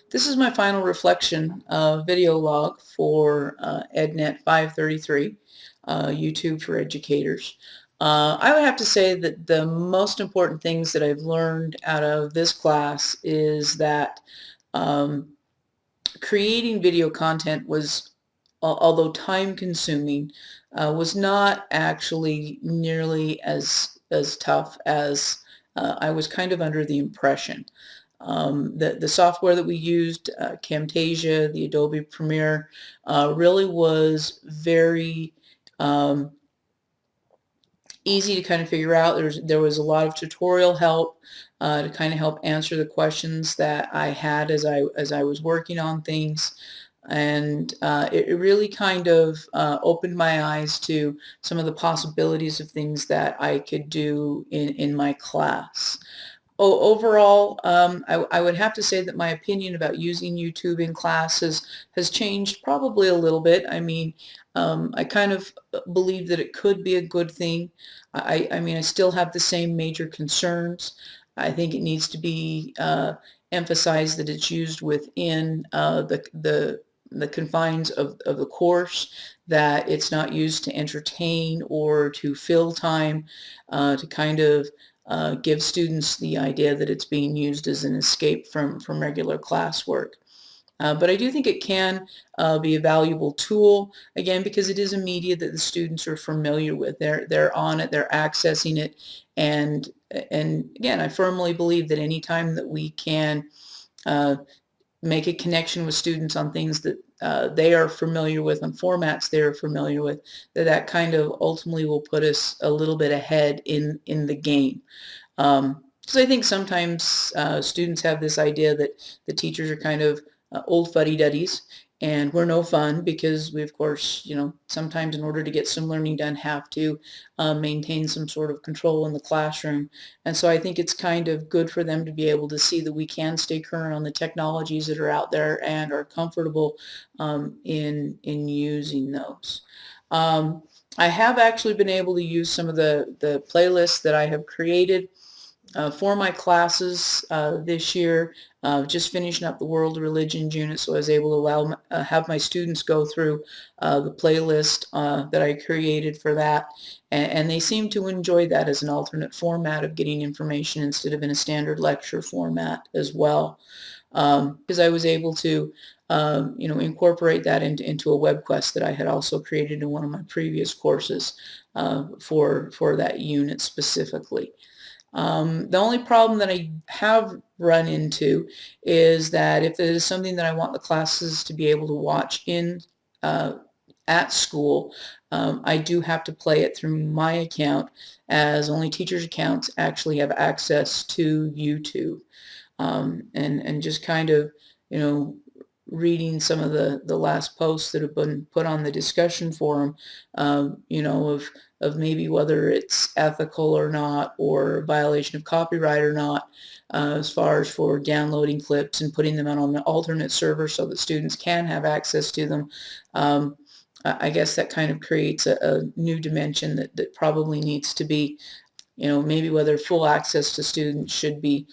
This is my final reflection video log for EdNet 533, YouTube for Educators. I would have to say that the most important things that I've learned out of this class is that um, creating video content was, although time consuming, was not actually nearly as tough as I was kind of under the impression. The software that we used, Camtasia, the Adobe Premiere, really was very easy to kind of figure out. There was a lot of tutorial help to kind of help answer the questions that I had as I was working on things. And it really kind of opened my eyes to some of the possibilities of things that I could do in my class. Overall, I would have to say that my opinion about using YouTube in classes has changed probably a little bit. I mean, I kind of believe that it could be a good thing. I mean, I still have the same major concerns. I think it needs to be emphasized that it's used within the confines of the course, that it's not used to entertain or to fill time, to kind of give students the idea that it's being used as an escape from regular classwork. But I do think it can be a valuable tool, again, because it is a media that the students are familiar with. They're on it, they're accessing it, and again, I firmly believe that any time that we can make a connection with students on things that they are familiar with, on formats they're familiar with, that kind of ultimately will put us a little bit ahead in the game. Because I think sometimes students have this idea that the teachers are kind of old fuddy-duddies, and we're no fun because we, of course, sometimes in order to get some learning done, have to maintain some sort of control in the classroom. And so I think it's kind of good for them to be able to see that we can stay current on the technologies that are out there and are comfortable in using those. I have actually been able to use some of the playlists that I have created for my classes this year. Just finishing up the World Religions unit, so I was able to have my students go through the playlist that I created for that, and they seem to enjoy that as an alternate format of getting information instead of in a standard lecture format as well, because I was able to incorporate that into a web quest that I had also created in one of my previous courses for that unit specifically. The only problem that I have run into is that if it is something that I want the classes to be able to watch at school, I do have to play it through my account, as only teachers' accounts actually have access to YouTube. And just kind of, reading some of the last posts that have been put on the discussion forum, of maybe whether it's ethical or not, or violation of copyright or not, as far as for downloading clips and putting them out on an alternate server so that students can have access to them. I guess that kind of creates a new dimension that probably needs to be, maybe whether full access to students should be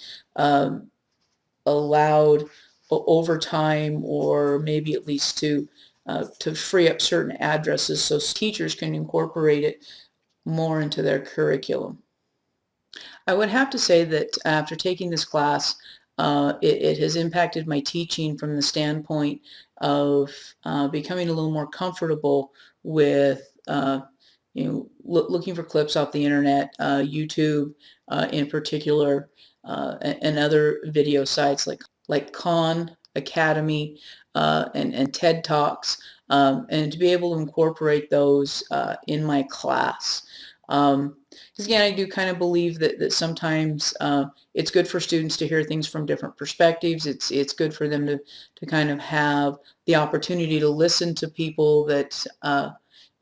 allowed over time, or maybe at least to free up certain addresses so teachers can incorporate it more into their curriculum. I would have to say that after taking this class, it has impacted my teaching from the standpoint of becoming a little more comfortable with looking for clips off the internet, YouTube in particular, and other video sites like Khan Academy and TED Talks, and to be able to incorporate those in my class. Because again, I do kind of believe that sometimes it's good for students to hear things from different perspectives. It's good for them to kind of have the opportunity to listen to people that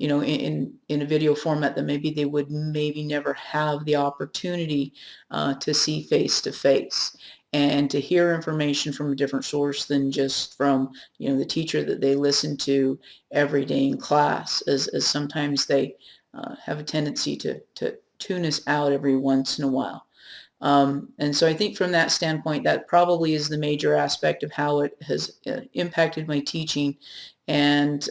in a video format that maybe they would never have the opportunity to see face to face, and to hear information from a different source than just from the teacher that they listen to every day in class, as sometimes they have a tendency to tune us out every once in a while. And so I think from that standpoint, that probably is the major aspect of how it has impacted my teaching. And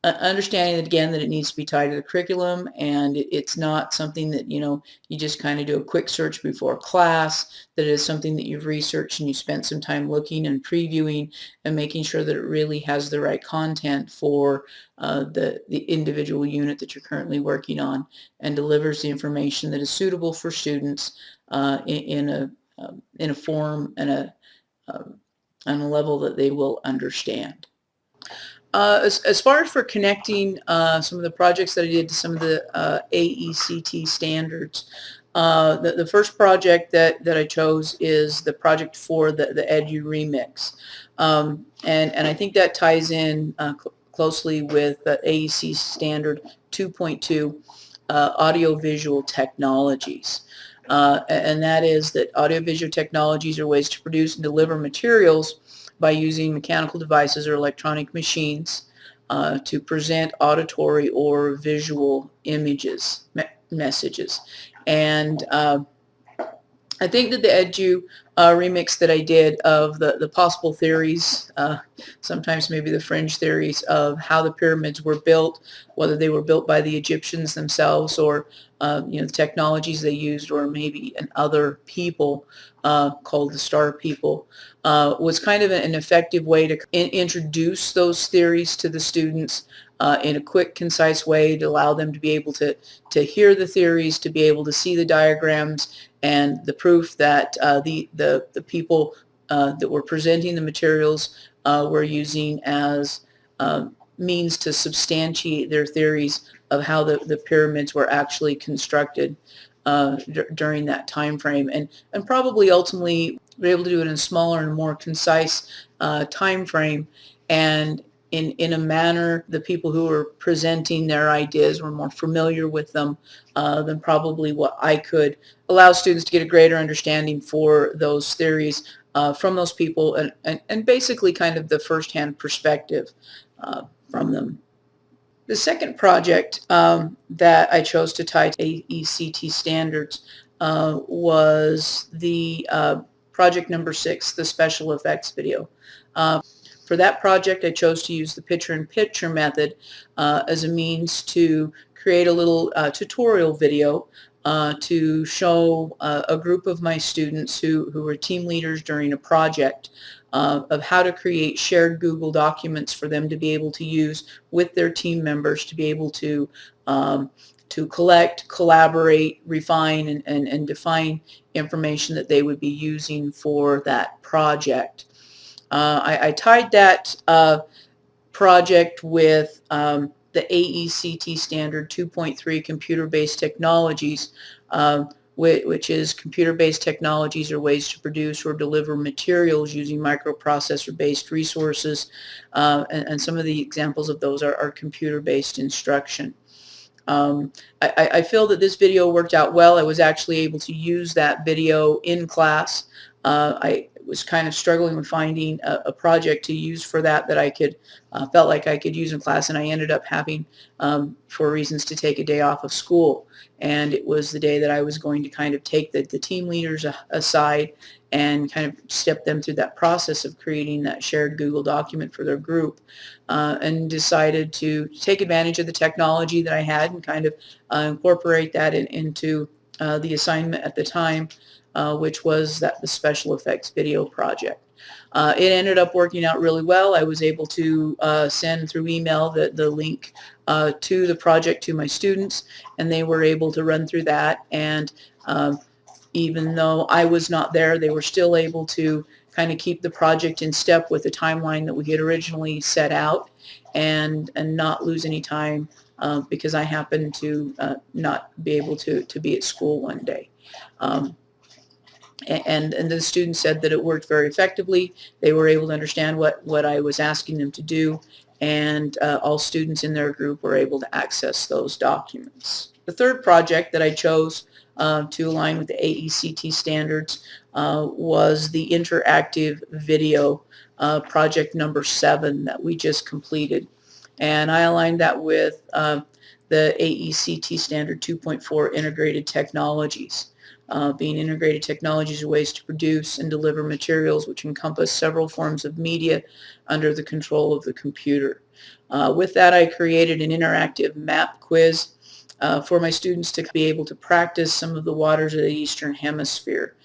understanding that, again, that it needs to be tied to the curriculum, and it's not something that, you just kind of do a quick search before class, that it is something that you've researched and you spent some time looking and previewing and making sure that it really has the right content for the individual unit that you're currently working on, and delivers the information that is suitable for students in a form and um, on a level that they will understand. As far as for connecting some of the projects that I did to some of the AECT standards, the first project that I chose is the project for the Edu Remix. And I think that ties in closely with the AEC standard 2.2, audiovisual technologies. And that is that audiovisual technologies are ways to produce and deliver materials by using mechanical devices or electronic machines to present auditory or visual images, messages. And I think that the Edu remix that I did of the possible theories, sometimes maybe the fringe theories of how the pyramids were built, whether they were built by the Egyptians themselves or the technologies they used, or maybe other people called the Star People, was kind of an effective way to introduce those theories to the students in a quick, concise way, to allow them to be able to hear the theories, to be able to see the diagrams and the proof that the people that were presenting the materials were using as means to substantiate their theories of how the pyramids were actually constructed during that time frame, and probably ultimately we're able to do it in a smaller and more concise time frame, and in a manner the people who were presenting their ideas were more familiar with them than probably what I could, allow students to get a greater understanding for those theories from those people, and basically kind of the firsthand perspective from them. The second project that I chose to tie to AECT standards was the project number 6, the special effects video. For that project, I chose to use the picture-in-picture method as a means to create a little tutorial video to show a group of my students who were team leaders during a project of how to create shared Google documents for them to be able to use with their team members, to be able to collect, collaborate, refine, and define information that they would be using for that project. I tied that project with the AECT standard 2.3, computer-based technologies, which is computer-based technologies are ways to produce or deliver materials using microprocessor-based resources, and some of the examples of those are computer-based instruction. I feel that this video worked out well. I was actually able to use that video in class. I was kind of struggling with finding a project to use for that I could felt like I could use in class, and I ended up having, for reasons, to take a day off of school. And it was the day that I was going to kind of take the team leaders aside and kind of step them through that process of creating that shared Google document for their group, and decided to take advantage of the technology that I had and kind of incorporate that into the assignment at the time, which was the special effects video project. It ended up working out really well. I was able to send through email the link to the project to my students, and they were able to run through that, and even though I was not there, they were still able to kind of keep the project in step with the timeline that we had originally set out, and not lose any time because I happened to not be able to be at school one day. And the students said that it worked very effectively. They were able to understand what I was asking them to do, and all students in their group were able to access those documents. The third project that I chose to align with the AECT standards was the interactive video project number 7 that we just completed. And I aligned that with the AECT standard 2.4, integrated technologies. being integrated technologies or ways to produce and deliver materials which encompass several forms of media under the control of the computer. With that, I created an interactive map quiz for my students to be able to practice some of the waters of the Eastern Hemisphere.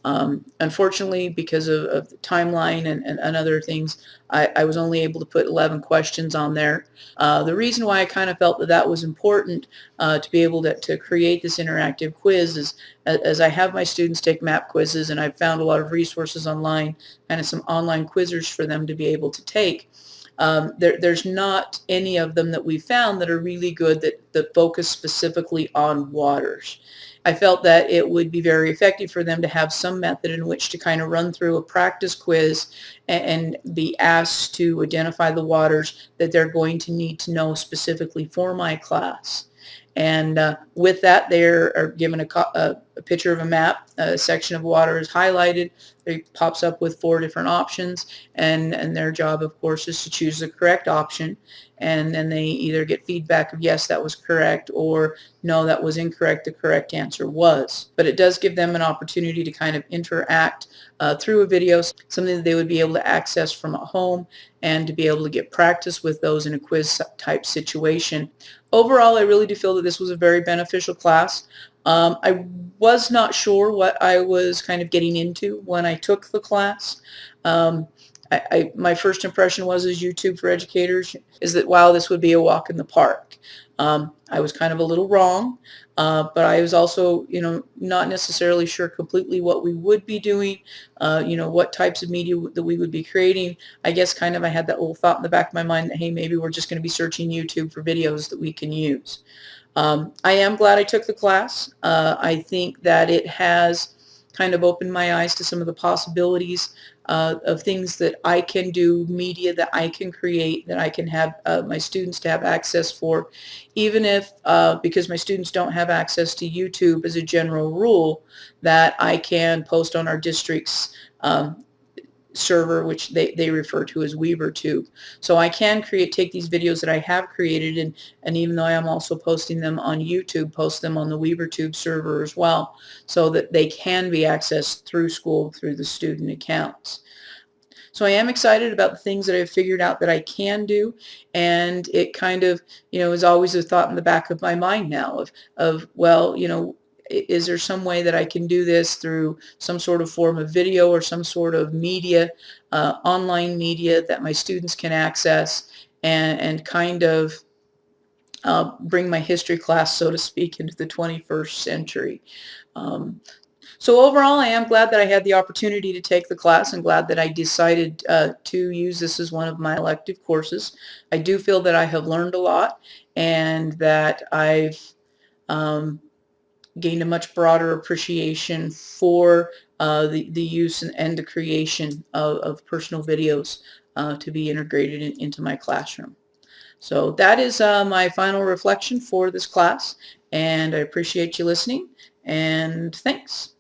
Unfortunately, because of the timeline and other things, I was only able to put 11 questions on there. The reason why I kind of felt that that was important to be able to create this interactive quiz is as I have my students take map quizzes, and I've found a lot of resources online, kind of some online quizzes for them to be able to take. There's not any of them that we found that are really good that focus specifically on waters. I felt that it would be very effective for them to have some method in which to kind of run through a practice quiz and be asked to identify the waters that they're going to need to know specifically for my class. And with that, they are given a picture of a map. A section of water is highlighted. It pops up with 4 different options, and their job, of course, is to choose the correct option. And then they either get feedback of yes, that was correct, or no, that was incorrect. The correct answer was. But it does give them an opportunity to kind of interact through a video, something that they would be able to access from at home and to be able to get practice with those in a quiz type situation. Overall, I really do feel that this was a very beneficial class. I was not sure what I was kind of getting into when I took the class. My first impression was as YouTube for Educators is that, wow, this would be a walk in the park. I was kind of a little wrong, but I was also, not necessarily sure completely what we would be doing, what types of media that we would be creating. I guess kind of I had that little thought in the back of my mind that, hey, maybe we're just going to be searching YouTube for videos that we can use. I am glad I took the class. I think that it has kind of opened my eyes to some of the possibilities of things that I can do, media that I can create, that I can have my students to have access for, even if, because my students don't have access to YouTube as a general rule, that I can post on our district's server, which they refer to as WeaverTube. So I can take these videos that I have created, and even though I am also posting them on YouTube, post them on the WeaverTube server as well, so that they can be accessed through school through the student accounts. So I am excited about the things that I've figured out that I can do, and it kind of, is always a thought in the back of my mind now of well, is there some way that I can do this through some sort of form of video or some sort of media, online media that my students can access and kind of bring my history class, so to speak, into the 21st century. So overall, I am glad that I had the opportunity to take the class and glad that I decided to use this as one of my elective courses. I do feel that I have learned a lot and that I've gained a much broader appreciation for the use and the creation of personal videos to be integrated into my classroom. So that is my final reflection for this class, and I appreciate you listening, and thanks.